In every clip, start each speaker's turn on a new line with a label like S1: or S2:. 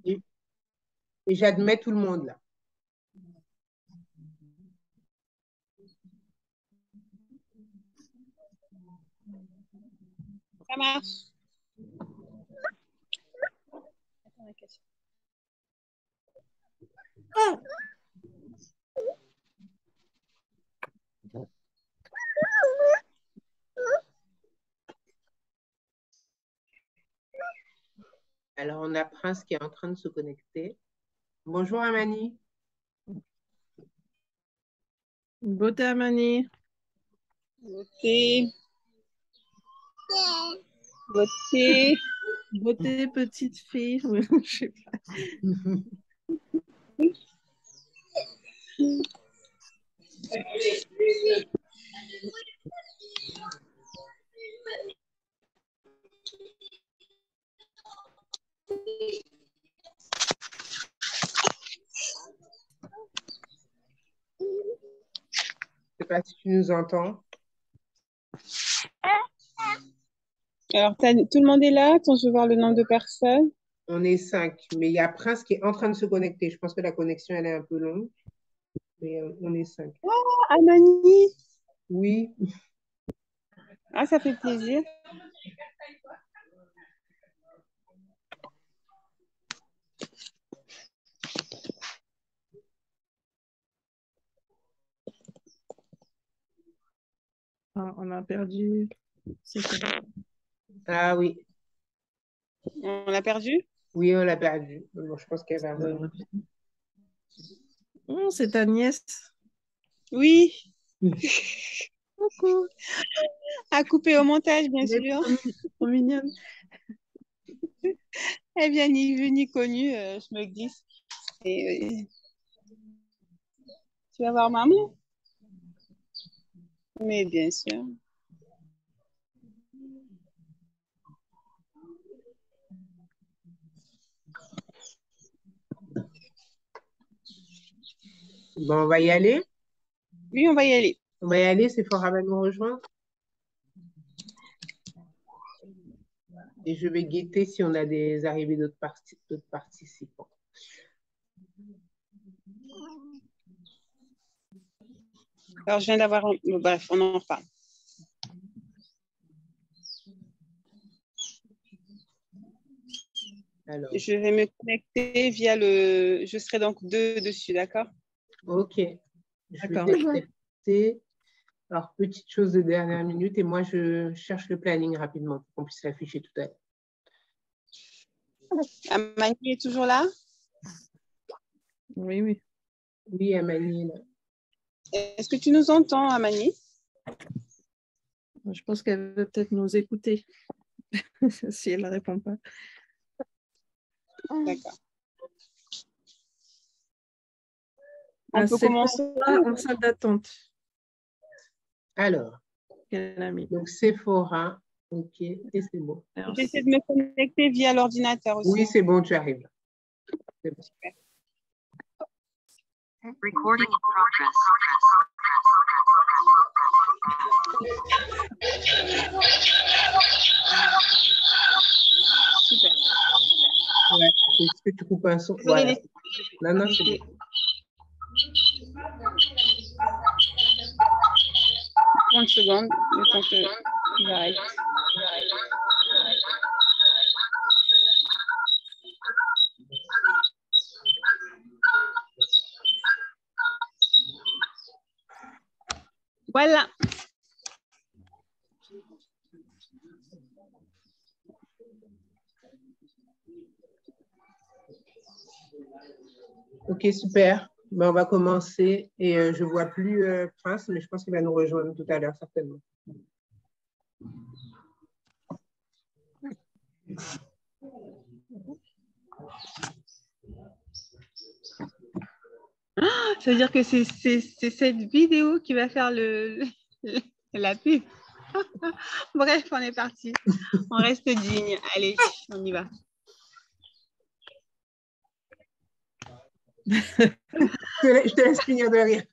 S1: Et, et j'admets tout le monde là.
S2: Ça marche.
S1: Alors, on a Prince qui est en train de se connecter. Bonjour, Amani.
S3: Beauté Amani.
S2: Beauté. Beauté.
S3: Beauté petite fille. Je sais pas.
S1: Je sais pas si tu nous entends.
S2: Alors, tout le monde est là? Attends, je vais voir le nombre de personnes.
S1: On est 5, mais il y a Prince qui est en train de se connecter. Je pense que la connexion, elle est un peu longue, mais on est 5.
S2: Oh, Amani!
S1: Oui.
S2: Ah, ça fait plaisir.
S3: Ah, on a perdu.
S1: Ah oui.
S2: On l'a perdu?
S1: Oui, on l'a perdu. Bon, je pense qu'elle va revenir.
S3: Oh, c'est ta nièce.
S2: Oui.
S3: Coucou.
S2: À couper au montage, bien
S3: Elle est
S2: sûr.
S3: trop mignonne.
S2: Eh bien, ni vu ni connu, je me glisse. Et, tu vas voir maman? Mais bien sûr.
S1: Bon, on va y aller.
S2: Oui, on va y aller.
S1: On va y aller, Sephora va nous rejoindre. Et je vais guetter si on a des arrivées d'autres participants.
S2: Alors, je viens d'avoir... Bref, on en reparle.
S1: Alors.
S2: Je vais me connecter via le... Je serai donc 2 dessus, d'accord?
S1: Ok. Je vais t'accepter. Alors, petite chose de dernière minute, et moi, je cherche le planning rapidement pour qu'on puisse l'afficher tout à l'heure.
S2: Amani est toujours là?
S3: Oui, oui.
S1: Oui, Amani est là.
S2: Est-ce que tu nous entends, Amani?
S3: Je pense qu'elle veut peut-être nous écouter si elle ne répond pas.
S2: D'accord. On peut commencer
S3: en salle d'attente.
S1: Alors, donc Sephora, ok, et c'est bon.
S2: J'essaie de me connecter via l'ordinateur aussi.
S1: Oui, c'est bon, tu arrives. C'est bon.
S2: Super.
S4: Recording in progress.
S2: Super.
S1: Ouais. Est-ce que tu coupes un son? Voilà. Non, non, c'est bon.
S2: 30 secondes, le temps que j'arrête. Voilà.
S1: Ok, super. Ben, on va commencer et je ne vois plus Prince, mais je pense qu'il va nous rejoindre tout à l'heure, certainement.
S2: Ça veut dire que c'est cette vidéo qui va faire la pub. Bref, on est parti. On reste digne. Allez, on y va.
S1: Je te laisse finir de rire.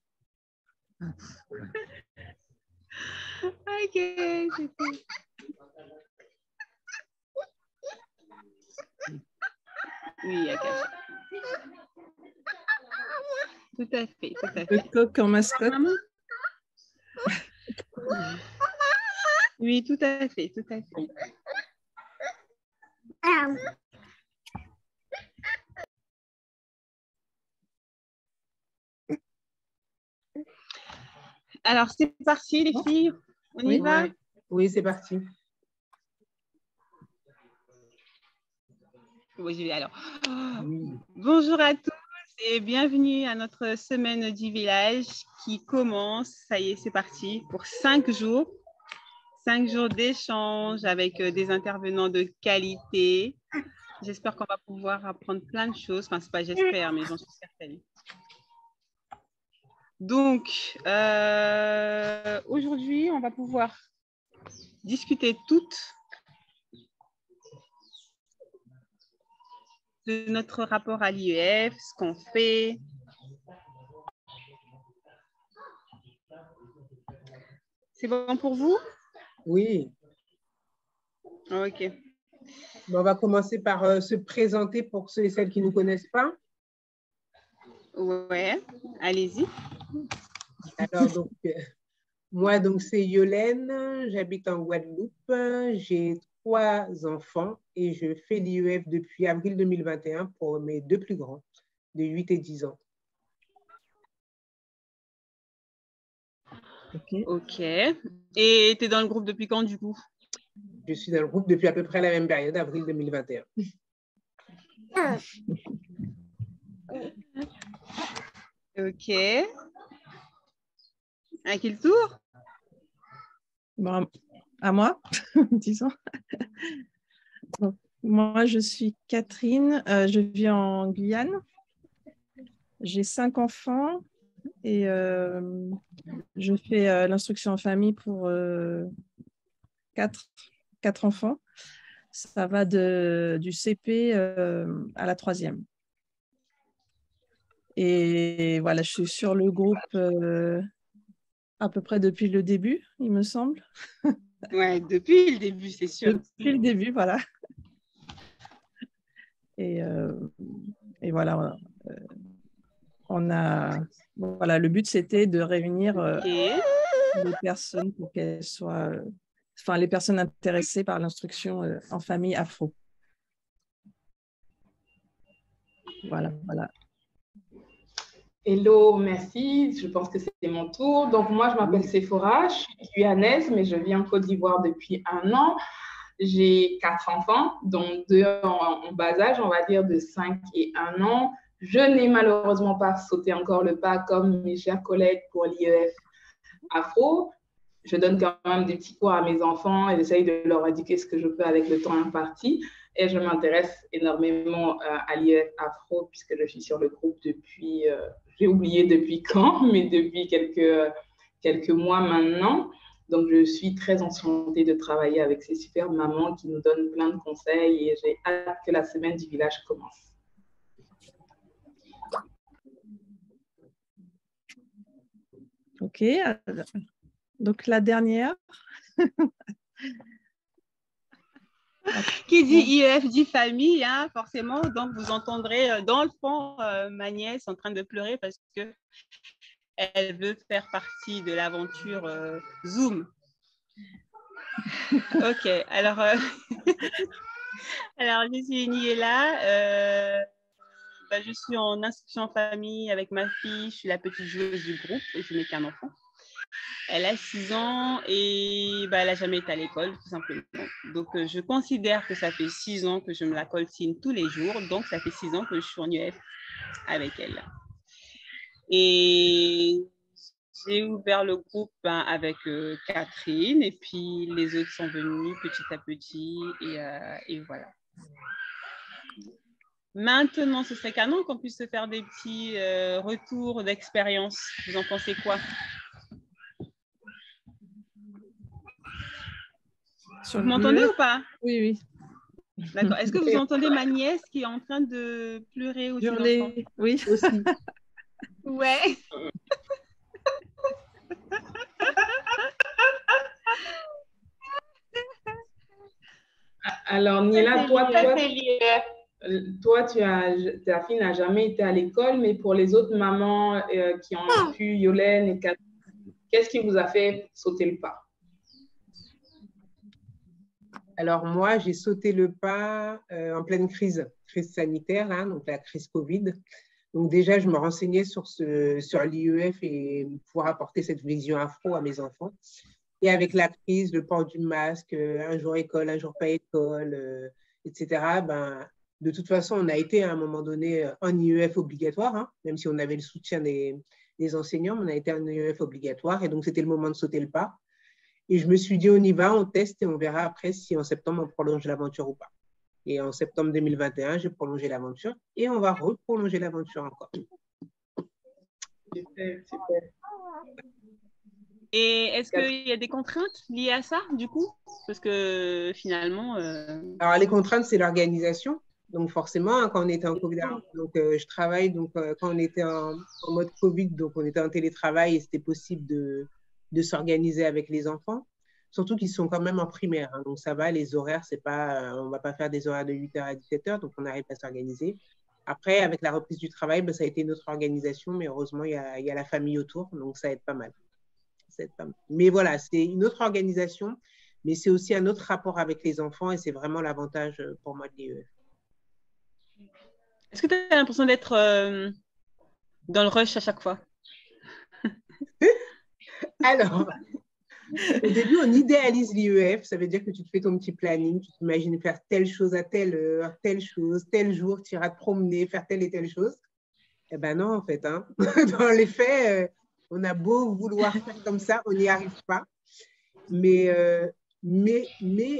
S2: Ok, c'est cool. Oui, Akash. Tout à fait, tout à
S3: Le
S2: fait.
S3: coq en mascotte.
S2: Maman? Oui, tout à fait, tout à fait. Alors, c'est parti, les filles. On y va?
S1: Ouais. Oui, c'est parti.
S2: Oui, j'y vais alors.
S1: Oui.
S2: Bonjour à tous et bienvenue à notre semaine du village qui commence. Ça y est, c'est parti pour 5 jours. 5 jours d'échange avec des intervenants de qualité. J'espère qu'on va pouvoir apprendre plein de choses. Enfin, c'est pas j'espère, mais j'en suis certaine. Donc, aujourd'hui, on va pouvoir discuter toutes de notre rapport à l'IEF, ce qu'on fait. C'est bon pour vous?
S1: Oui.
S2: Ok.
S1: Bon, on va commencer par se présenter pour ceux et celles qui ne nous connaissent pas.
S2: Ouais, allez-y.
S1: Alors, donc, moi, donc, c'est Yolène, j'habite en Guadeloupe, j'ai 3 enfants et je fais l'IEF depuis avril 2021 pour mes 2 plus grands, de 8 et 10 ans.
S2: Ok. Et tu es dans le groupe depuis quand, du coup?
S1: Je suis dans le groupe depuis à peu près la même période, avril 2021.
S2: Ok. À quel tour?
S3: Bon, à moi, disons. Donc, moi, je suis Catherine, je vis en Guyane. J'ai 5 enfants et je fais l'instruction en famille pour 4 enfants. Ça va du CP à la 3e. Et voilà, je suis sur le groupe à peu près depuis le début, il me semble.
S2: Ouais, depuis le début, c'est sûr.
S3: Depuis le début, voilà. Et voilà, voilà, le but c'était de réunir les personnes pour qu'elles soient, les personnes intéressées par l'instruction en famille afro. Voilà.
S4: Hello, merci. Je pense que c'est mon tour. Donc, moi, je m'appelle Sephora, je suis guyanaise, mais je vis en Côte d'Ivoire depuis 1 an. J'ai 4 enfants, dont 2 en bas âge, on va dire de 5 et 1 an. Je n'ai malheureusement pas sauté encore le pas comme mes chers collègues pour l'IEF Afro. Je donne quand même des petits cours à mes enfants et j'essaye de leur éduquer ce que je peux avec le temps imparti. Et je m'intéresse énormément à l'IEF Afro puisque je suis sur le groupe depuis, j'ai oublié depuis quand, mais depuis quelques mois maintenant. Donc, je suis très enchantée de travailler avec ces super mamans qui nous donnent plein de conseils et j'ai hâte que la semaine du village commence.
S3: Ok, donc la dernière.
S2: Qui dit IEF dit famille, hein, forcément. Donc, vous entendrez dans le fond ma nièce en train de pleurer parce qu'elle veut faire partie de l'aventure Zoom. Ok, alors, alors je suis Niela. Je suis en instruction en famille avec ma fille. Je suis la petite joueuse du groupe et je n'ai qu'un enfant. Elle a 6 ans et elle n'a jamais été à l'école, tout simplement. Donc, je considère que ça fait 6 ans que je me la coltine tous les jours. Donc, ça fait 6 ans que je suis en UF avec elle. Et j'ai ouvert le groupe avec Catherine et puis les autres sont venus petit à petit et voilà. Maintenant, ce serait canon qu'on puisse se faire des petits retours d'expérience. Vous en pensez quoi? Vous m'entendez ou pas?
S3: Oui.
S2: D'accord. Est-ce que vous entendez ma nièce qui est en train de pleurer aussi?
S3: Hurler, oui.
S1: Aussi.
S2: Ouais.
S4: Alors, Niela, toi,
S2: c'est l'IEF.
S4: toi, ta fille n'a jamais été à l'école, mais pour les autres mamans qui ont pu, Yolène et Catherine, qu'est-ce qui vous a fait sauter le pas?
S1: Alors moi, j'ai sauté le pas en pleine crise sanitaire, hein, donc la crise Covid. Donc déjà, je me renseignais sur l'IEF et pouvoir apporter cette vision afro à mes enfants. Et avec la crise, le port du masque, un jour école, un jour pas école, etc., ben, de toute façon, on a été à un moment donné en IEF obligatoire, hein, même si on avait le soutien des enseignants, mais on a été en IEF obligatoire. Et donc, c'était le moment de sauter le pas. Et je me suis dit, on y va, on teste et on verra après si en septembre, on prolonge l'aventure ou pas. Et en septembre 2021, j'ai prolongé l'aventure et on va reprolonger l'aventure encore.
S4: Super, super.
S2: Et est-ce qu'il y a des contraintes liées à ça, du coup? Parce que finalement…
S1: Alors, les contraintes, c'est l'organisation. Donc, forcément, hein, quand on était en Covid, donc, je travaille, donc quand on était en mode Covid, donc on était en télétravail et c'était possible de s'organiser avec les enfants. Surtout qu'ils sont quand même en primaire. Hein, donc, ça va, les horaires, c'est pas, on ne va pas faire des horaires de 8h à 17h, donc on arrive à s'organiser. Après, avec la reprise du travail, ben, ça a été une autre organisation, mais heureusement, il y a la famille autour, donc ça aide pas mal. Mais voilà, c'est une autre organisation, mais c'est aussi un autre rapport avec les enfants et c'est vraiment l'avantage pour moi de l'IEF.
S2: Est-ce que tu as l'impression d'être dans le rush à chaque fois?
S1: Alors, au début, on idéalise l'IEF, ça veut dire que tu te fais ton petit planning, tu t'imagines faire telle chose à telle heure, telle chose, tel jour, tu iras te promener, faire telle et telle chose. Eh ben non, en fait. Hein. Dans les faits, on a beau vouloir faire comme ça, on n'y arrive pas. Mais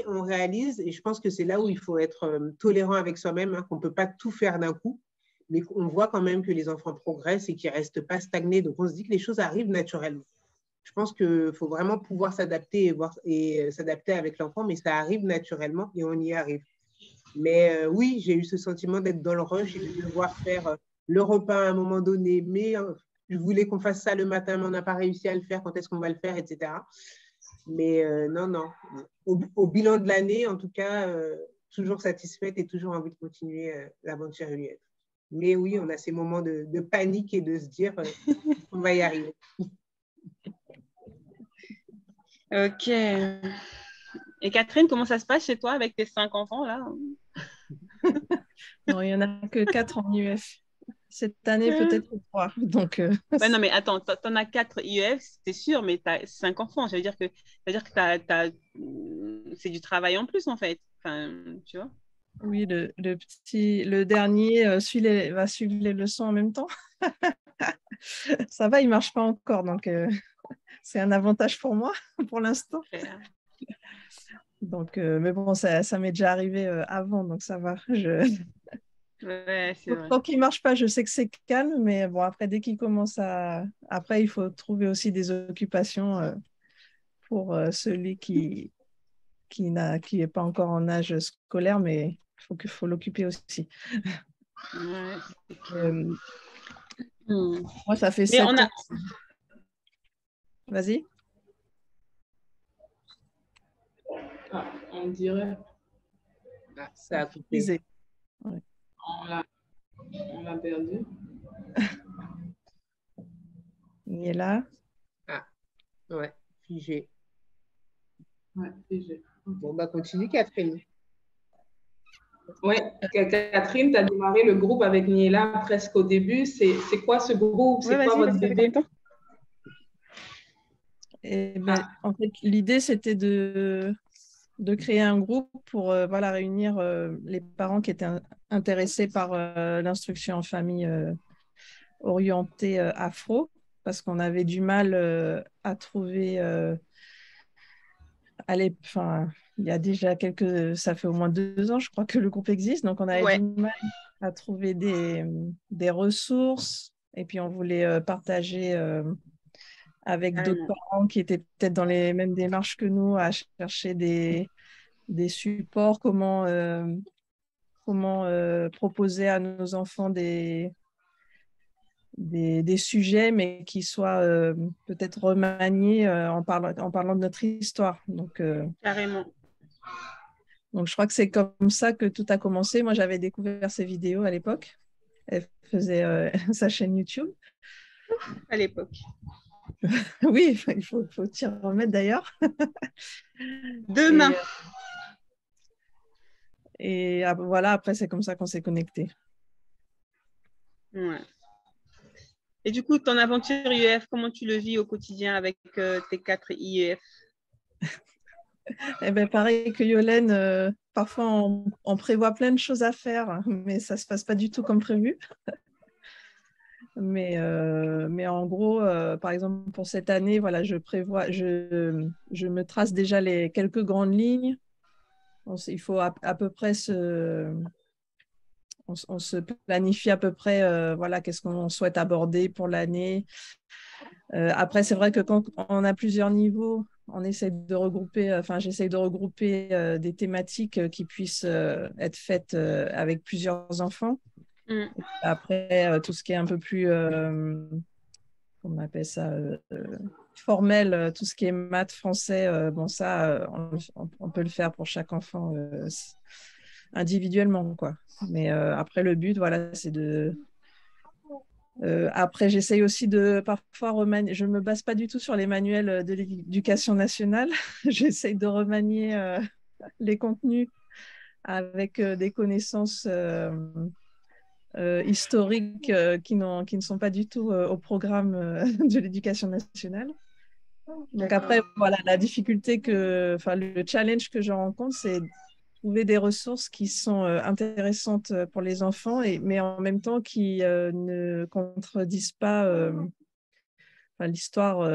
S1: on réalise, et je pense que c'est là où il faut être tolérant avec soi-même, hein, qu'on ne peut pas tout faire d'un coup, mais qu'on voit quand même que les enfants progressent et qu'ils ne restent pas stagnés. Donc, on se dit que les choses arrivent naturellement. Je pense qu'il faut vraiment pouvoir s'adapter et s'adapter avec l'enfant, mais ça arrive naturellement et on y arrive. Mais oui, j'ai eu ce sentiment d'être dans le rush et de devoir faire le repas à un moment donné, mais je voulais qu'on fasse ça le matin, mais on n'a pas réussi à le faire, quand est-ce qu'on va le faire, etc. Mais non. Au bilan de l'année, en tout cas, toujours satisfaite et toujours envie de continuer l'aventure UF. Mais oui, on a ces moments de panique et de se dire qu'on va y arriver.
S2: Ok. Et Catherine, comment ça se passe chez toi avec tes 5 enfants là?
S3: Non, il n'y en a que 4 en IEF. Cette année, peut-être 3. Donc,
S2: ouais, non, mais attends, tu en as 4 IEF, c'est sûr, mais tu as 5 enfants. Ça veut dire que c'est du travail en plus, en fait. Enfin, tu vois?
S3: Oui, le dernier va suivre les leçons en même temps. Ça va, il ne marche pas encore, donc c'est un avantage pour moi pour l'instant. Donc, mais bon, ça m'est déjà arrivé avant, donc ça va.
S2: Ouais, c'est vrai.
S3: Tant qu'il ne marche pas, je sais que c'est calme, mais bon, après, dès qu'il commence à… Après, il faut trouver aussi des occupations pour celui qui n'est pas encore en âge scolaire, mais il faut l'occuper aussi.
S2: Ouais.
S3: Moi, ça fait 7 ans. Vas-y.
S4: Ah, on dirait.
S1: Ah, ça a coupé.
S3: Ouais.
S4: On l'a perdu.
S3: Il est là.
S1: Ah, ouais, figé.
S4: Ouais, figé.
S1: Bon, bah continue, Catherine.
S4: Oui, Catherine, tu as démarré le groupe avec Niela presque au début. C'est quoi ce groupe? C'est quoi votre bébé?
S3: En fait, l'idée, c'était de créer un groupe pour réunir les parents qui étaient intéressés par l'instruction en famille orientée afro, parce qu'on avait du mal à trouver… il y a déjà ça fait au moins 2 ans, je crois, que le groupe existe, donc on avait du mal à trouver des ressources, et puis on voulait partager avec d'autres parents qui étaient peut-être dans les mêmes démarches que nous, à chercher des supports, comment proposer à nos enfants des sujets, mais qui soient peut-être remaniés en parlant de notre histoire. Donc,
S2: carrément.
S3: Donc, je crois que c'est comme ça que tout a commencé. Moi, j'avais découvert ses vidéos à l'époque. Elle faisait sa chaîne YouTube.
S2: À l'époque.
S3: Oui, faut t'y remettre d'ailleurs.
S2: Demain.
S3: Et voilà, après, c'est comme ça qu'on s'est connectés.
S2: Ouais. Et du coup, ton aventure IEF, comment tu le vis au quotidien avec tes 4 IEF?
S3: Eh ben, pareil que Yolène, parfois on prévoit plein de choses à faire, mais ça ne se passe pas du tout comme prévu. Mais en gros, par exemple, pour cette année, voilà, je me trace déjà les quelques grandes lignes. Il faut à peu près on se planifie à peu près, voilà, qu'est-ce qu'on souhaite aborder pour l'année. Après, c'est vrai que quand on a plusieurs niveaux, on essaie de regrouper, j'essaie de regrouper des thématiques qui puissent être faites avec plusieurs enfants.
S2: Mm.
S3: Après, tout ce qui est un peu plus, comment on appelle ça, formel, tout ce qui est maths, français, bon, ça, on peut le faire pour chaque enfant individuellement, quoi. Mais après, le but, voilà, c'est de... après, j'essaye aussi de parfois remanier. Je ne me base pas du tout sur les manuels de l'éducation nationale. J'essaye de remanier les contenus avec des connaissances historiques qui ne sont pas du tout au programme de l'éducation nationale. Donc après, voilà, la difficulté le challenge que je rencontre, c'est trouver des ressources qui sont intéressantes pour les enfants, mais en même temps qui ne contredisent pas l'histoire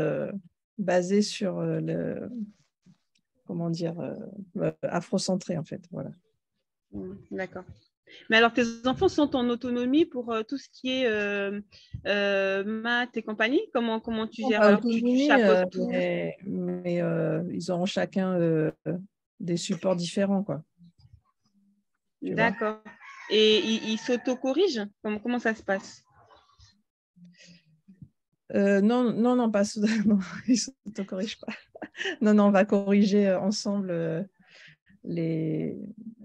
S3: basée sur comment dire, afrocentré en fait. Voilà.
S2: D'accord. Mais alors, tes enfants sont en autonomie pour tout ce qui est maths et compagnie? Comment tu gères? Alors, tu chapeautes tout?
S3: Mais ils auront chacun des supports différents, quoi.
S2: D'accord. Et ils s'auto-corrigent? Comment ça se passe?
S3: Non, pas non, ils ne s'auto-corrigent pas. Non, on va corriger ensemble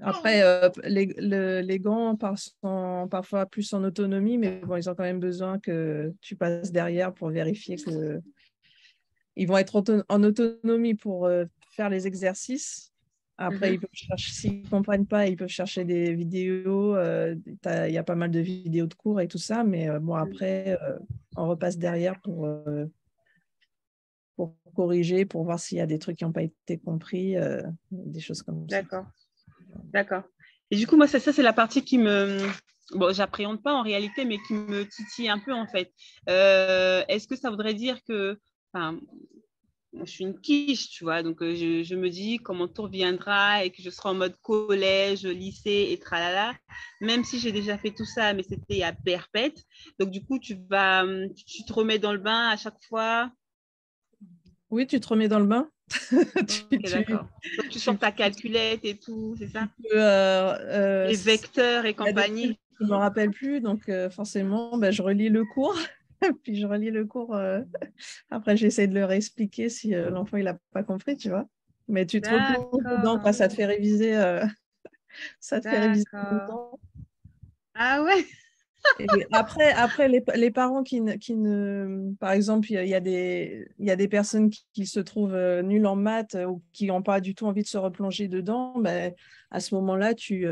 S3: Après, les grands sont parfois plus en autonomie, mais bon, ils ont quand même besoin que tu passes derrière pour vérifier que ils vont être en autonomie pour faire les exercices. Après, s'ils ne comprennent pas, ils peuvent chercher des vidéos. Il y a pas mal de vidéos de cours et tout ça, mais bon, après, on repasse derrière pour corriger, pour voir s'il y a des trucs qui n'ont pas été compris, des choses comme ça.
S2: D'accord. Et du coup, moi, ça c'est la partie qui me... Bon, j'appréhende pas en réalité, mais qui me titille un peu, en fait. Est-ce que ça voudrait dire que... Enfin, je suis une quiche, tu vois, donc je me dis quand mon tour viendra et que je serai en mode collège, lycée et tralala, même si j'ai déjà fait tout ça, mais c'était à perpète. Donc, du coup, tu te remets dans le bain à chaque fois?
S3: Oui, tu te remets dans le bain.
S2: D'accord. Donc, tu sors ta calculette et tout, c'est ça? Les vecteurs et compagnie.
S3: Je ne me rappelle plus, donc forcément, je relis le cours. Puis je relis le cours. Après, j'essaie de leur expliquer si l'enfant il n'a pas compris, tu vois. Mais tu te replonges dedans, quoi. Ça te fait réviser. Ça te fait réviser longtemps.
S2: Ah ouais.
S3: Et après les parents qui ne... Par exemple, il y a des personnes qui se trouvent nulles en maths ou qui n'ont pas du tout envie de se replonger dedans, à ce moment-là, tu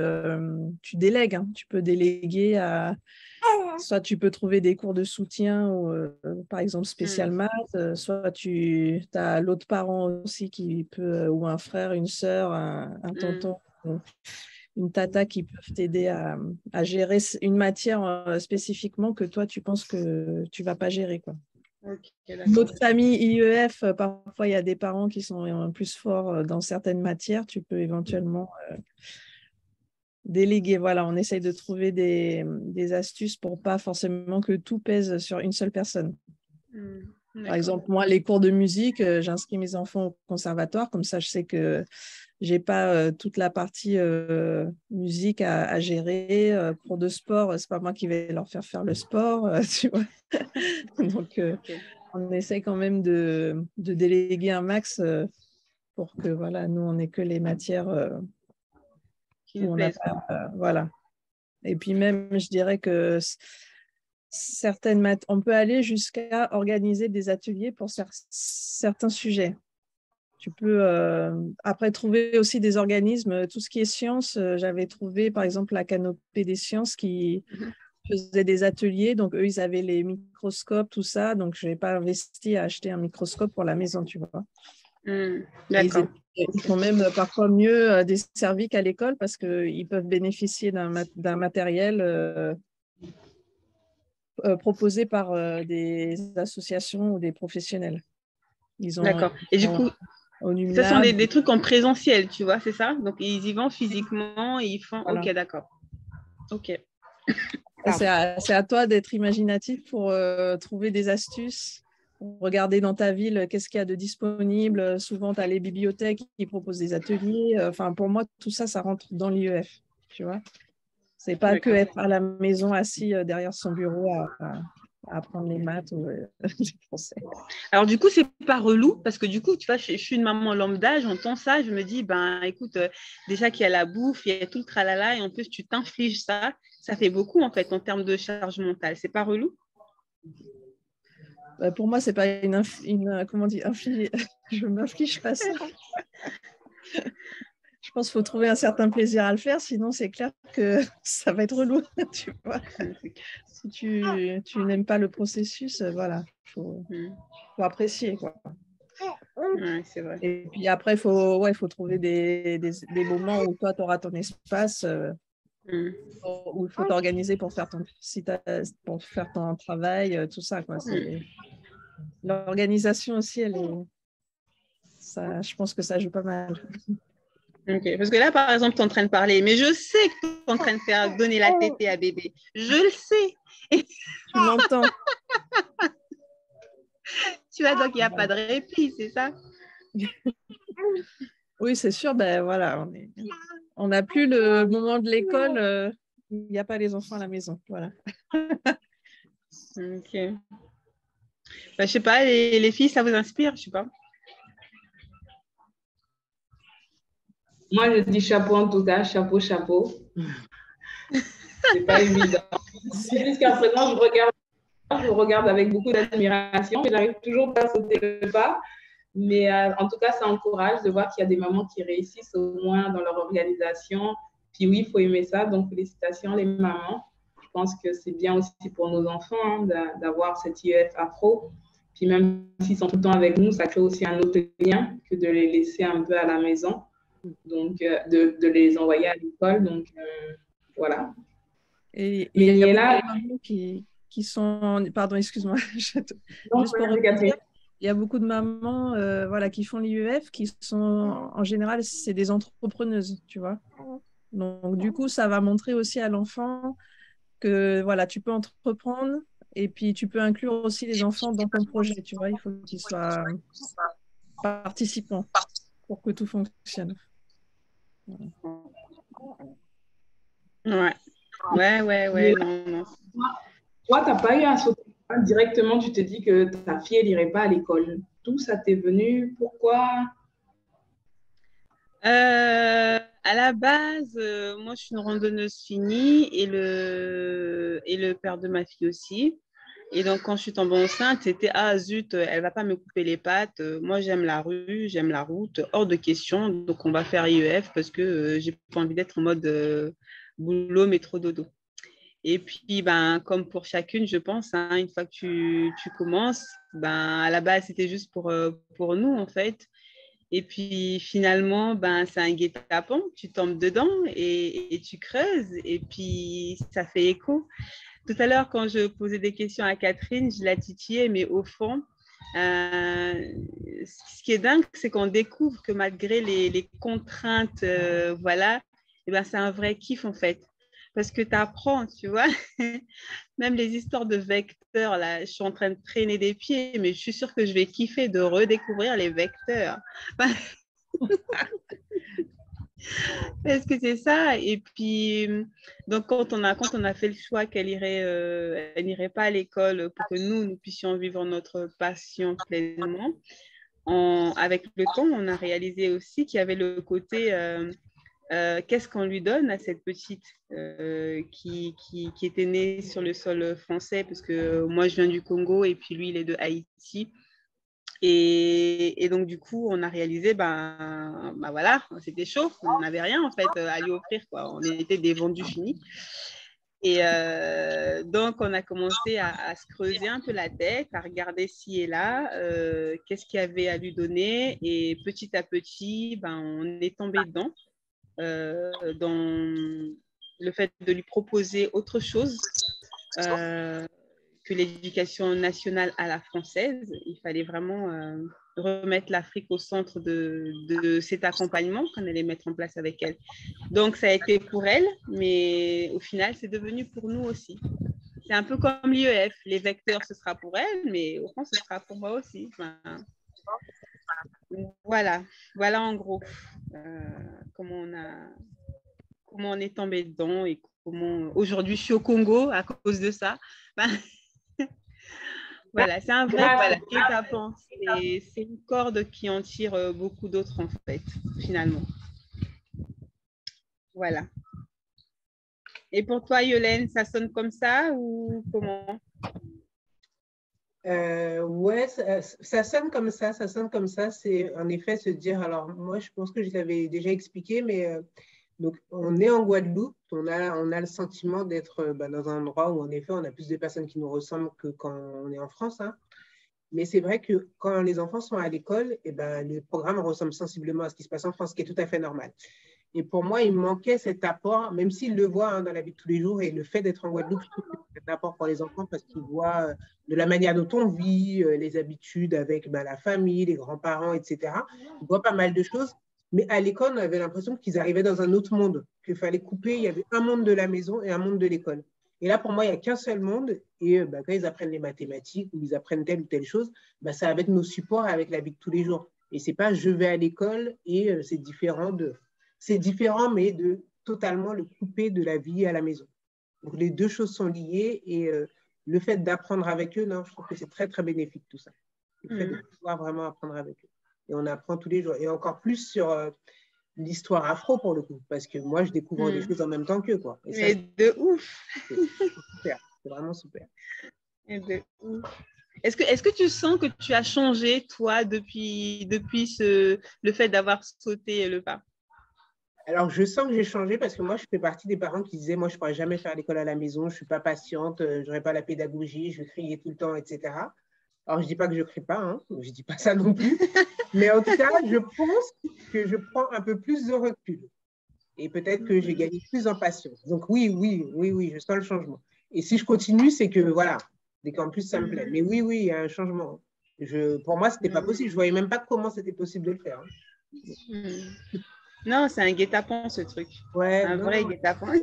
S3: délègues. Hein. Tu peux déléguer à... Soit tu peux trouver des cours de soutien, ou, par exemple spécial maths, soit tu as l'autre parent aussi qui peut, ou un frère, une sœur, un tonton, une tata qui peuvent t'aider à gérer une matière spécifiquement que toi, tu penses que tu ne vas pas gérer, quoi. Notre famille IEF, parfois, il y a des parents qui sont plus forts dans certaines matières. Tu peux éventuellement déléguer. Voilà, on essaye de trouver des astuces pour pas forcément que tout pèse sur une seule personne. Par exemple, moi, les cours de musique, j'inscris mes enfants au conservatoire. Comme ça, je sais que je n'ai pas toute la partie musique à gérer. Cours de sport, ce n'est pas moi qui vais leur faire le sport. Tu vois. Donc, on essaie quand même de déléguer un max pour que voilà, nous, on n'ait que les matières
S2: qui nous plaisent.
S3: Voilà. Et puis même, je dirais que on peut aller jusqu'à organiser des ateliers pour certains sujets. Tu peux après trouver aussi des organismes, tout ce qui est sciences. J'avais trouvé par exemple la Canopée des sciences qui faisaient des ateliers. Donc eux, ils avaient les microscopes, tout ça. Donc je n'ai pas investi à acheter un microscope pour la maison, tu vois.
S2: D'accord.
S3: Ils sont même parfois mieux desservis qu'à l'école parce qu'ils peuvent bénéficier d'un matériel proposé par des associations ou des professionnels.
S2: D'accord. Et du coup, ce sont des trucs en présentiel, tu vois, c'est ça? Donc, ils y vont physiquement et ils font… Voilà. Ok, d'accord. Ok.
S3: C'est à toi d'être imaginatif pour trouver des astuces, regarder dans ta ville qu'est-ce qu'il y a de disponible. Souvent, tu as les bibliothèques qui proposent des ateliers. Enfin, pour moi, tout ça, ça rentre dans l'IEF, tu vois. C'est pas que être à la maison assis derrière son bureau à apprendre les maths ou les français.
S2: Alors, du coup, c'est pas relou parce que du coup, tu vois, je suis une maman lambda, j'entends ça, je me dis, ben, écoute, déjà qu'il y a la bouffe, il y a tout le tralala et en plus, tu t'infliges ça. Ça fait beaucoup, en fait, en termes de charge mentale. C'est pas relou?
S3: Pour moi, c'est pas comment dire, je m'inflige pas ça. Je pense qu'il faut trouver un certain plaisir à le faire, sinon c'est clair que ça va être relou, tu vois. Si tu n'aimes pas le processus, voilà, faut apprécier, quoi.
S2: Ouais, c'est vrai.
S3: Et puis après, il faut trouver des moments où toi, tu auras ton espace, où il faut t'organiser pour faire ton travail, tout ça, quoi. L'organisation aussi, je pense que ça joue pas mal.
S2: Ok, parce que là, par exemple, tu es en train de parler, mais je sais que tu es en train de faire donner la tétée à bébé. Je le sais.
S3: Tu l'entends.
S2: Tu vois, donc il n'y a pas de répit, c'est ça?
S3: Oui, c'est sûr. Ben voilà, on n'a plus le moment de l'école. Il n'y a pas les enfants à la maison. Voilà.
S2: Ok. Ben, je sais pas, les filles, ça vous inspire? Je sais pas.
S4: Moi, je dis chapeau en tout cas, chapeau, chapeau. C'est pas évident. Jusqu'à présent, je regarde avec beaucoup d'admiration. Je n'arrive toujours pas à sauter le pas. Mais en tout cas, ça encourage de voir qu'il y a des mamans qui réussissent au moins dans leur organisation. Puis oui, il faut aimer ça. Donc, félicitations les mamans. Je pense que c'est bien aussi pour nos enfants d'avoir cette IEF afro. Puis même s'ils sont tout le temps avec nous, ça crée aussi un autre lien que de les laisser un peu à la maison. Donc, de les envoyer à l'école. Donc, voilà.
S3: Et il y a beaucoup de mamans qui sont… Pardon, excuse-moi. Juste pour revenir, il y a beaucoup de mamans voilà, qui font l'IEF, qui sont, en général, c'est des entrepreneuses, tu vois. Donc, du coup, ça va montrer aussi à l'enfant que voilà, tu peux entreprendre et puis tu peux inclure aussi les enfants dans ton projet, tu vois. Il faut qu'ils soient participants pour que tout fonctionne.
S2: Ouais. Non.
S4: Toi, tu n'as pas eu un saut directement, tu te dis que ta fille, elle n'irait pas à l'école. D'où ça t'est venu? Pourquoi?
S2: À la base, moi, je suis une randonneuse finie et le père de ma fille aussi. Et donc, quand je suis tombée enceinte, c'était « Ah, zut, elle va pas me couper les pattes. Moi, j'aime la rue, j'aime la route. Hors de question. Donc, on va faire IEF parce que j'ai pas envie d'être en mode boulot, métro, dodo. » Et puis, ben, comme pour chacune, je pense, hein, une fois que tu commences, ben, à la base, c'était juste pour nous, en fait. Et puis, finalement, ben, c'est un guet-apens. Tu tombes dedans et tu creuses. Et puis, ça fait écho. Tout à l'heure, quand je posais des questions à Catherine, je la titillais, mais au fond, ce qui est dingue, c'est qu'on découvre que malgré les contraintes, voilà, et ben, c'est un vrai kiff, en fait. Parce que tu apprends, tu vois. Même les histoires de vecteurs, là, je suis en train de traîner des pieds, mais je suis sûre que je vais kiffer de redécouvrir les vecteurs. Parce que c'est ça. Et puis, donc, quand on a fait le choix qu'elle n'irait pas à l'école pour que nous puissions vivre notre passion pleinement, avec le temps, on a réalisé aussi qu'il y avait le côté qu'est-ce qu'on lui donne à cette petite qui était née sur le sol français, parce que moi, je viens du Congo et puis lui, il est de Haïti. Et donc, du coup, on a réalisé, voilà, c'était chaud. On n'avait rien, en fait, à lui offrir, quoi. On était des vendus finis. Et donc, on a commencé à se creuser un peu la tête, à regarder ci et là, qu'est-ce qu'il y avait à lui donner. Et petit à petit, on est tombé dedans, dans le fait de lui proposer autre chose que l'éducation nationale à la française. Il fallait vraiment remettre l'Afrique au centre de cet accompagnement qu'on allait mettre en place avec elle. Donc, ça a été pour elle, mais au final, c'est devenu pour nous aussi. C'est un peu comme l'IEF. Les vecteurs, ce sera pour elle, mais au fond, ce sera pour moi aussi. Voilà en gros comment on est tombé dedans et comment aujourd'hui je suis au Congo à cause de ça. Voilà, c'est un vrai guet-apens. C'est une corde qui en tire beaucoup d'autres, en fait, finalement. Voilà. Et pour toi, Yolène, ça sonne comme ça ou comment?
S1: Ouais, ça sonne comme ça. C'est en effet se dire, alors moi, je pense que je l'avais déjà expliqué, mais donc, on est en Guadeloupe, on a le sentiment d'être dans un endroit où, en effet, on a plus de personnes qui nous ressemblent que quand on est en France. Hein. Mais c'est vrai que quand les enfants sont à l'école, les programmes ressemblent sensiblement à ce qui se passe en France, ce qui est tout à fait normal. Et pour moi, il manquait cet apport, même s'ils le voient dans la vie de tous les jours, et le fait d'être en Guadeloupe, je trouve que c'est un apport pour les enfants parce qu'ils voient de la manière dont on vit, les habitudes avec la famille, les grands-parents, etc. Ils voient pas mal de choses. Mais à l'école, on avait l'impression qu'ils arrivaient dans un autre monde, qu'il fallait couper. Il y avait un monde de la maison et un monde de l'école. Et là, pour moi, il n'y a qu'un seul monde. Et quand ils apprennent les mathématiques ou ils apprennent telle ou telle chose, ça va être nos supports avec la vie de tous les jours. Et ce n'est pas je vais à l'école et c'est différent, mais de totalement le couper de la vie à la maison. Donc, les deux choses sont liées et le fait d'apprendre avec eux, non, je trouve que c'est très, très bénéfique tout ça. Le fait de pouvoir vraiment apprendre avec eux. Et on apprend tous les jours. Et encore plus sur l'histoire afro, pour le coup. Parce que moi, je découvre des choses en même temps qu'eux, quoi. Et
S2: mais ça, de ouf.
S1: C'est super. C'est vraiment super.
S2: Et de ouf. Est-ce que tu sens que tu as changé, toi, depuis le fait d'avoir sauté le pas?
S1: Alors, je sens que j'ai changé parce que moi, je fais partie des parents qui disaient, moi, je ne pourrais jamais faire l'école à la maison, je ne suis pas patiente, je n'aurai pas la pédagogie, je vais crier tout le temps, etc. Alors, je ne dis pas que je ne crie pas, hein, je ne dis pas ça non plus. Mais en tout cas, je pense que je prends un peu plus de recul. Et peut-être que j'ai gagné plus en patience. Donc oui, je sens le changement. Et si je continue, c'est que voilà, dès qu'en plus ça me plaît. Mais oui, il y a un changement. Pour moi, ce n'était pas possible. Je ne voyais même pas comment c'était possible de le faire. Hein.
S2: Non, c'est un guet-apens, ce truc.
S1: Ouais,
S2: un vrai guet-apens.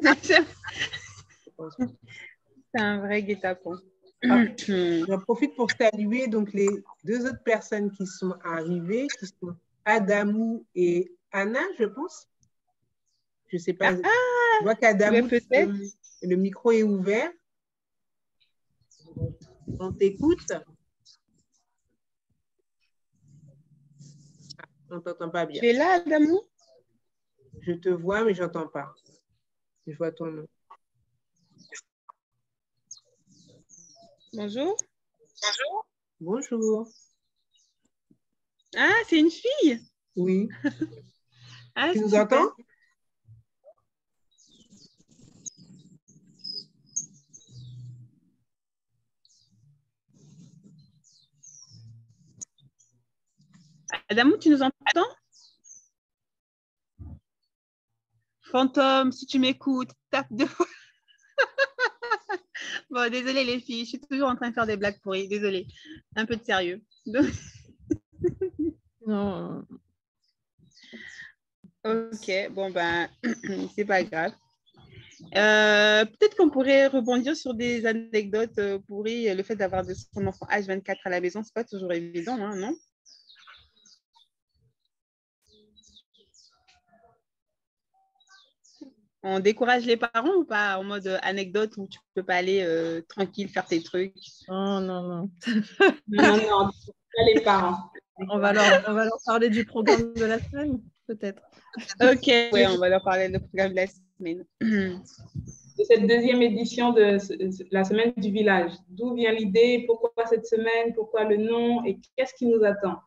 S2: C'est un vrai guet-apens.
S1: J'en profite pour saluer donc les deux autres personnes qui sont arrivées, qui sont Adamou et Anna, je pense. Je ne sais pas. Je vois qu'Adamou, le micro est ouvert. On t'écoute. On ne t'entend pas bien.
S2: Tu es là, Adamou?
S1: Je te vois, mais je n'entends pas. Je vois ton nom.
S2: Bonjour.
S1: Bonjour.
S2: Ah, c'est une fille?
S1: Oui. Tu nous entends?
S2: Adamou, tu nous entends? Fantôme, si tu m'écoutes, tape deux fois. Bon, désolée les filles, je suis toujours en train de faire des blagues pourries, désolée. Un peu de sérieux.
S3: Non.
S2: Ok, bon c'est pas grave. Peut-être qu'on pourrait rebondir sur des anecdotes pourries. Le fait d'avoir son enfant H24 à la maison, c'est pas toujours évident, hein, non? On décourage les parents ou pas en mode anecdote où tu peux pas aller tranquille faire tes trucs?
S3: Non.
S4: Non, pas les parents.
S3: On va leur parler du programme de la semaine. peut-être.
S2: Ok, ouais, on va leur parler du programme de la semaine.
S4: De cette deuxième édition de la semaine du village. D'où vient l'idée? Pourquoi cette semaine? Pourquoi le nom? Et qu'est-ce qui nous attend?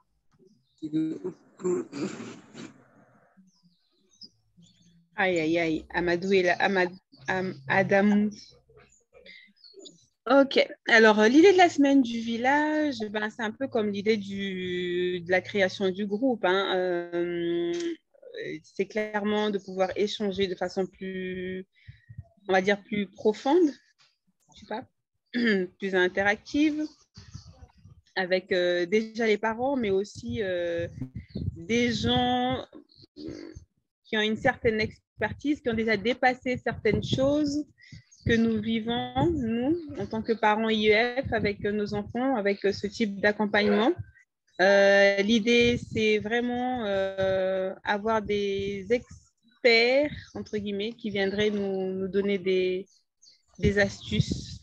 S2: Aïe, aïe, aïe. Amadou et Adam. Ok, alors l'idée de la semaine du village, ben, c'est un peu comme l'idée de la création du groupe, hein. C'est clairement de pouvoir échanger de façon plus, on va dire, plus profonde, je sais pas, plus interactive, avec déjà les parents, mais aussi des gens qui ont une certaine expertise, qui ont déjà dépassé certaines choses que nous vivons, nous, en tant que parents IEF, avec nos enfants, avec ce type d'accompagnement. L'idée, c'est vraiment avoir des experts, entre guillemets, qui viendraient nous donner des astuces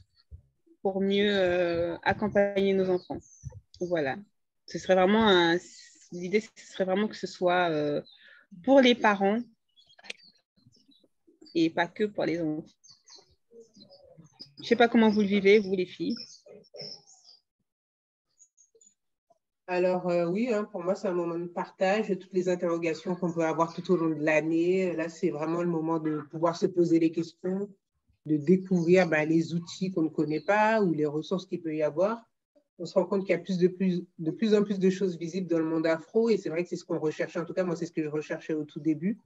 S2: pour mieux accompagner nos enfants. Voilà. Ce serait vraiment l'idée, ce serait vraiment que ce soit pour les parents et pas que pour les enfants. Je ne sais pas comment vous le vivez, vous les filles.
S1: Alors oui, hein, pour moi, c'est un moment de partage de toutes les interrogations qu'on peut avoir tout au long de l'année. Là, c'est vraiment le moment de pouvoir se poser les questions, de découvrir les outils qu'on ne connaît pas ou les ressources qu'il peut y avoir. On se rend compte qu'il y a de plus en plus de choses visibles dans le monde afro et c'est vrai que c'est ce qu'on recherche. En tout cas, moi, c'est ce que je recherchais au tout début.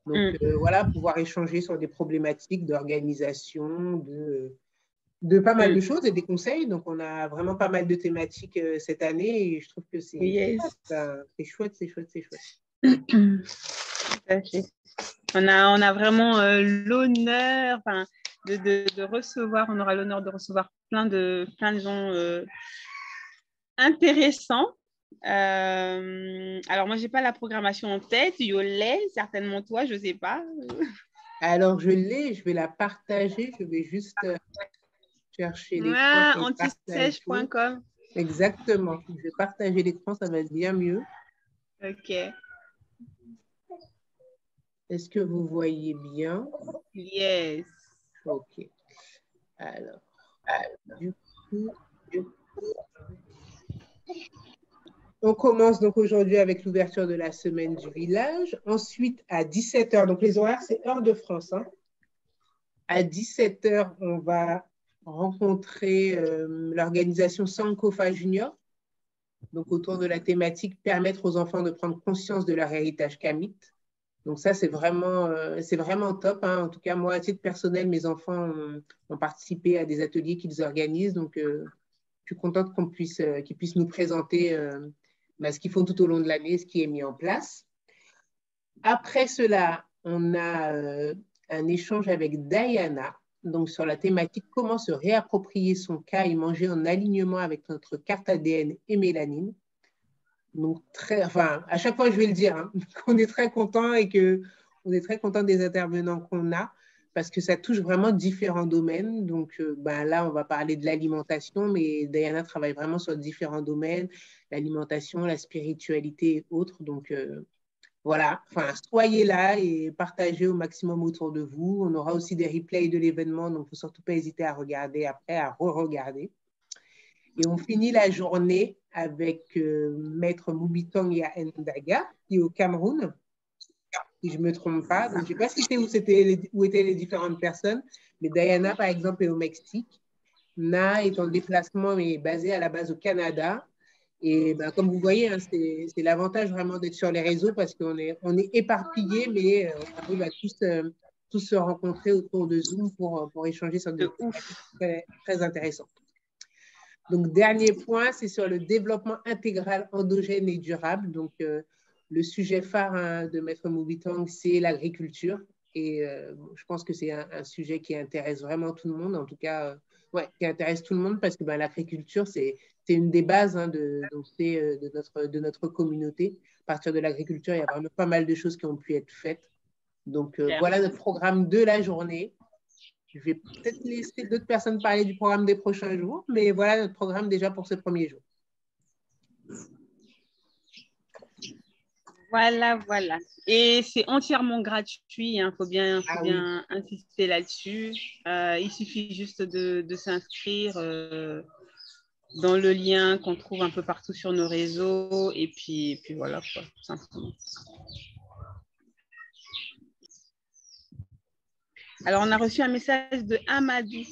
S1: Donc voilà, pouvoir échanger sur des problématiques d'organisation, de pas mal de choses et des conseils. Donc, on a vraiment pas mal de thématiques cette année et je trouve que c'est chouette, c'est chouette, c'est chouette.
S2: On a vraiment l'honneur de recevoir, on aura l'honneur de recevoir plein de gens intéressants. Alors, moi, je n'ai pas la programmation en tête. Yolène, certainement toi, je ne sais pas.
S1: Alors, je l'ai, je vais la partager. Je vais juste chercher l'écran.
S2: Antisèche.com.
S1: Exactement. Je vais partager l'écran, ça va être bien mieux.
S2: Ok.
S1: Est-ce que vous voyez bien?
S2: Yes.
S1: Ok. Alors, du coup, on commence donc aujourd'hui avec l'ouverture de la semaine du village. Ensuite, à 17h, donc les horaires, c'est heure de France. Hein. À 17h, on va rencontrer l'organisation Sankofa Junior, donc autour de la thématique permettre aux enfants de prendre conscience de leur héritage kamite. Donc ça, c'est vraiment top. Hein. En tout cas, moi, à titre personnel, mes enfants ont participé à des ateliers qu'ils organisent. Donc, je suis contente qu'ils puissent nous présenter ce qu'ils font tout au long de l'année, ce qui est mis en place. Après cela, on a un échange avec Diana, donc sur la thématique comment se réapproprier son cas et manger en alignement avec notre carte ADN et mélanine. Donc, à chaque fois, je vais le dire, hein, qu'on est très content et qu'on est très content des intervenants qu'on a parce que ça touche vraiment différents domaines. Donc, là, on va parler de l'alimentation, mais Diana travaille vraiment sur différents domaines, l'alimentation, la spiritualité et autres. Donc, voilà, soyez là et partagez au maximum autour de vous. On aura aussi des replays de l'événement, donc il ne faut surtout pas hésiter à regarder après, à re-regarder. Et on finit la journée avec Maître Moubitong Ndaga, qui est au Cameroun, si je ne me trompe pas. Donc, je ne sais pas où étaient les différentes personnes, mais Diana, par exemple, est au Mexique. Na est en déplacement, mais est basée à la base au Canada. Et comme vous voyez, hein, c'est l'avantage vraiment d'être sur les réseaux parce qu'on est éparpillés, mais on arrive à tous se rencontrer autour de Zoom pour échanger sur des thématiques très, très intéressantes. Donc, dernier point, c'est sur le développement intégral endogène et durable. Donc, le sujet phare de Maître Moubitong, c'est l'agriculture. Et je pense que c'est un sujet qui intéresse vraiment tout le monde, en tout cas, qui intéresse tout le monde parce que l'agriculture, c'est une des bases de notre communauté. À partir de l'agriculture, il y a vraiment pas mal de choses qui ont pu être faites. Donc, voilà notre programme de la journée. Je vais peut-être laisser d'autres personnes parler du programme des prochains jours, mais voilà notre programme déjà pour ce premier jour.
S2: Voilà, voilà. Et c'est entièrement gratuit, hein. Faut bien
S1: Oui.
S2: insister là-dessus. Il suffit juste de s'inscrire dans le lien qu'on trouve un peu partout sur nos réseaux. Et puis voilà, quoi, tout simplement. Alors, on a reçu un message de Amadou.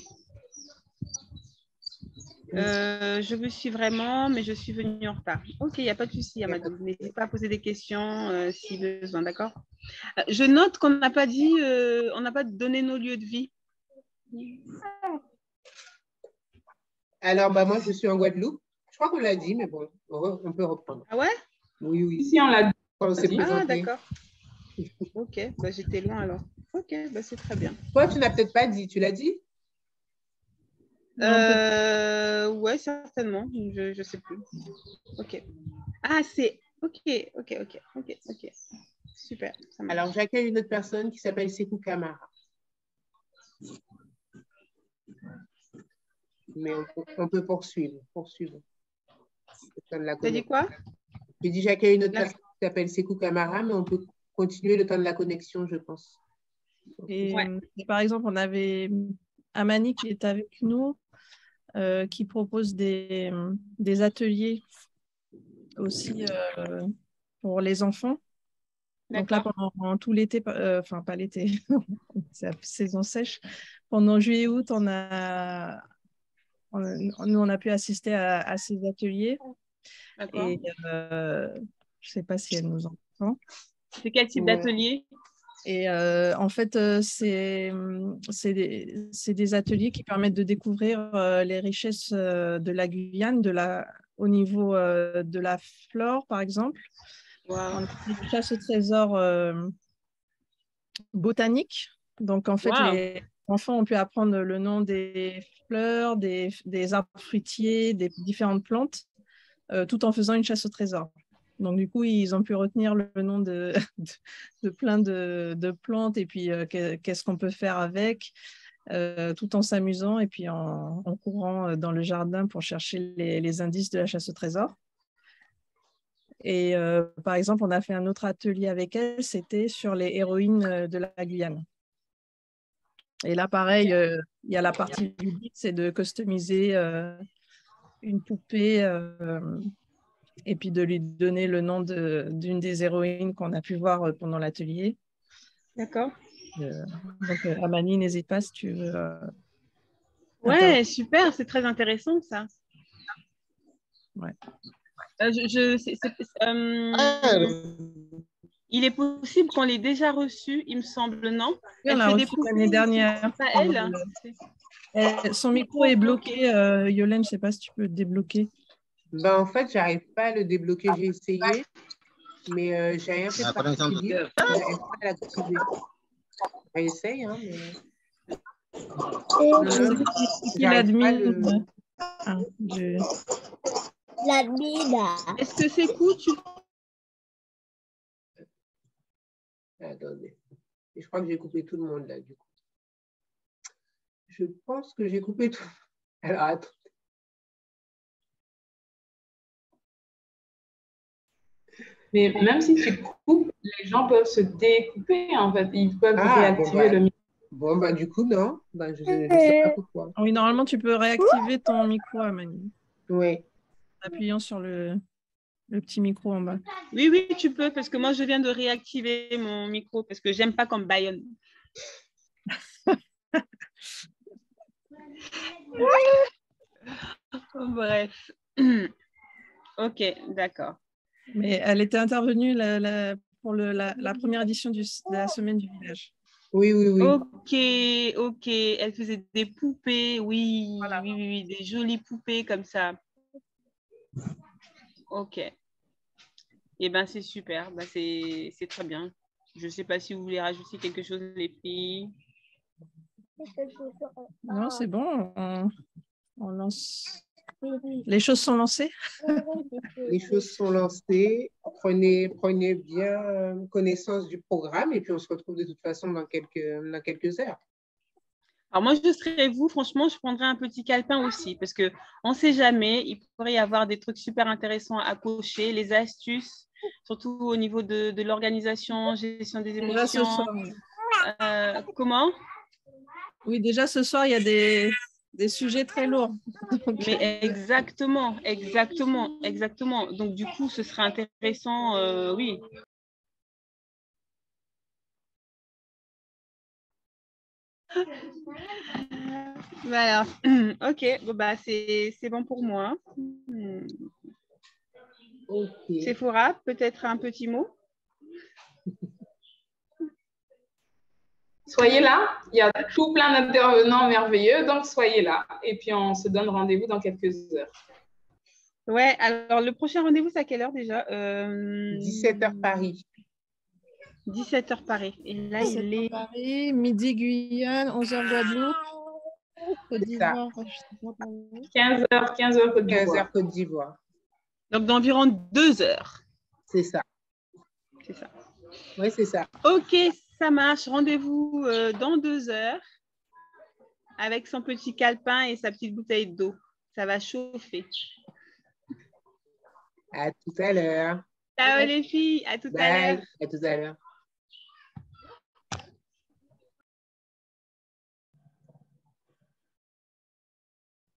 S2: Je vous suis vraiment, mais je suis venue en retard. Ok, il n'y a pas de souci, Amadou. N'hésitez pas à poser des questions si besoin, d'accord? Je note qu'on n'a pas dit, on n'a pas donné nos lieux de vie.
S1: Alors, moi, je suis en Guadeloupe. Je crois qu'on l'a dit, mais bon, on peut reprendre.
S2: Ah ouais?
S1: Oui, oui.
S4: Ici, on l'a dit.
S1: Quand on s'est présenté.
S2: Ah, d'accord. Ok, j'étais loin alors. Ok, c'est très bien.
S1: Toi, tu n'as peut-être pas dit. Tu l'as dit?
S2: Ouais, certainement. Je ne sais plus. Ok. Ah, c'est... Ok. Super.
S1: Alors, j'accueille une autre personne qui s'appelle Sekou Kamara. Mais on peut poursuivre.
S2: T'as dit quoi?
S1: J'ai dit j'accueille une autre personne qui s'appelle Sekou Kamara, mais on peut continuer le temps de la connexion, je pense.
S3: Et par exemple, on avait Amani qui est avec nous, qui propose des ateliers aussi pour les enfants. Donc là, pendant tout l'été, enfin pas l'été, c'est la saison sèche, pendant juillet août, nous, on a pu assister à ces ateliers. Et je ne sais pas si elle nous entend.
S2: C'est quel type d'atelier?
S3: Et en fait, c'est des ateliers qui permettent de découvrir les richesses de la Guyane, au niveau de la flore, par exemple.
S2: Wow.
S3: On a fait une chasse au trésor botanique. Donc, en fait, les enfants ont pu apprendre le nom des fleurs, des arbres fruitiers, des différentes plantes, tout en faisant une chasse au trésor. Donc, du coup, ils ont pu retenir le nom de plein de plantes et puis qu'est-ce qu'on peut faire avec, tout en s'amusant et puis en courant dans le jardin pour chercher les indices de la chasse au trésor. Et par exemple, on a fait un autre atelier avec elle, c'était sur les héroïnes de la Guyane. Et là, pareil, il y a la partie ludique, c'est de customiser une poupée et puis de lui donner le nom d'une des héroïnes qu'on a pu voir pendant l'atelier.
S2: D'accord.
S3: Donc, Amani, n'hésite pas si tu veux.
S2: Ouais, super, c'est très intéressant ça.
S3: Ouais.
S2: Il est possible qu'on l'ait déjà reçu, il me semble, non?
S3: Oui, on l'a reçu l'année dernière. Son micro est bloqué. Yolène, je ne sais pas si tu peux le débloquer.
S1: En fait, je n'arrive pas à le débloquer. J'ai essayé, mais j'ai rien fait de particulier. J'arrive pas à l'activer. J'essaye, hein, mais...
S2: Est-ce que c'est cool?
S1: Attendez. Et je crois que j'ai coupé tout le monde là, du coup. Je pense que j'ai coupé tout. Alors, attends.
S4: Mais même si tu coupes, les gens peuvent se découper, en fait. Ils peuvent réactiver le micro.
S1: Bon, du coup, non. Je ne sais pas pourquoi.
S3: Oui, normalement, tu peux réactiver ton micro, Amani.
S1: Oui.
S3: En appuyant sur le petit micro en bas.
S2: Oui, tu peux, parce que moi, je viens de réactiver mon micro, parce que j'aime pas comme Bayonne. Bref. Ok, d'accord.
S3: Mais elle était intervenue pour la première édition de la semaine du village.
S1: Oui.
S2: Ok. Elle faisait des poupées, oui, voilà. Oui, des jolies poupées comme ça. Ok. Eh bien, c'est super. C'est très bien. Je ne sais pas si vous voulez rajouter quelque chose, les filles.
S3: Non, c'est bon. On lance. Les choses sont lancées.
S1: Les choses sont lancées. Prenez bien connaissance du programme et puis on se retrouve de toute façon dans quelques heures.
S2: Alors moi, je serais vous, franchement, je prendrais un petit calepin aussi parce qu'on ne sait jamais, il pourrait y avoir des trucs super intéressants à cocher, les astuces, surtout au niveau de l'organisation, gestion des émotions.
S3: Déjà ce soir.
S2: Comment?
S3: Oui, déjà ce soir, il y a des sujets très lourds. Donc,
S2: mais exactement, exactement, exactement. Donc du coup, ce serait intéressant, oui. Voilà. Ok, bon, bah, c'est bon pour moi.
S1: Ok.
S2: Sephora, peut-être un petit mot?
S4: Soyez là, il y a tout plein d'intervenants merveilleux, donc soyez là. Et puis, on se donne rendez-vous dans quelques heures.
S2: Ouais, alors le prochain rendez-vous, c'est à quelle heure déjà
S1: 17h Paris.
S2: 17h Paris. Et là,
S3: 17h
S2: il est...
S3: Paris, midi Guyane, 11h Guadeloupe, Côte d'Ivoire.
S4: 15h Côte d'Ivoire.
S1: 15h Côte d'Ivoire.
S2: Donc, d'environ 2 heures.
S1: C'est ça.
S2: C'est ça.
S1: Oui, c'est ça.
S2: Ok, ça marche. Rendez-vous dans 2 heures avec son petit calepin et sa petite bouteille d'eau. Ça va chauffer.
S1: À tout à l'heure.
S2: Ciao les filles, à tout à l'heure.
S1: Bye. À tout à l'heure.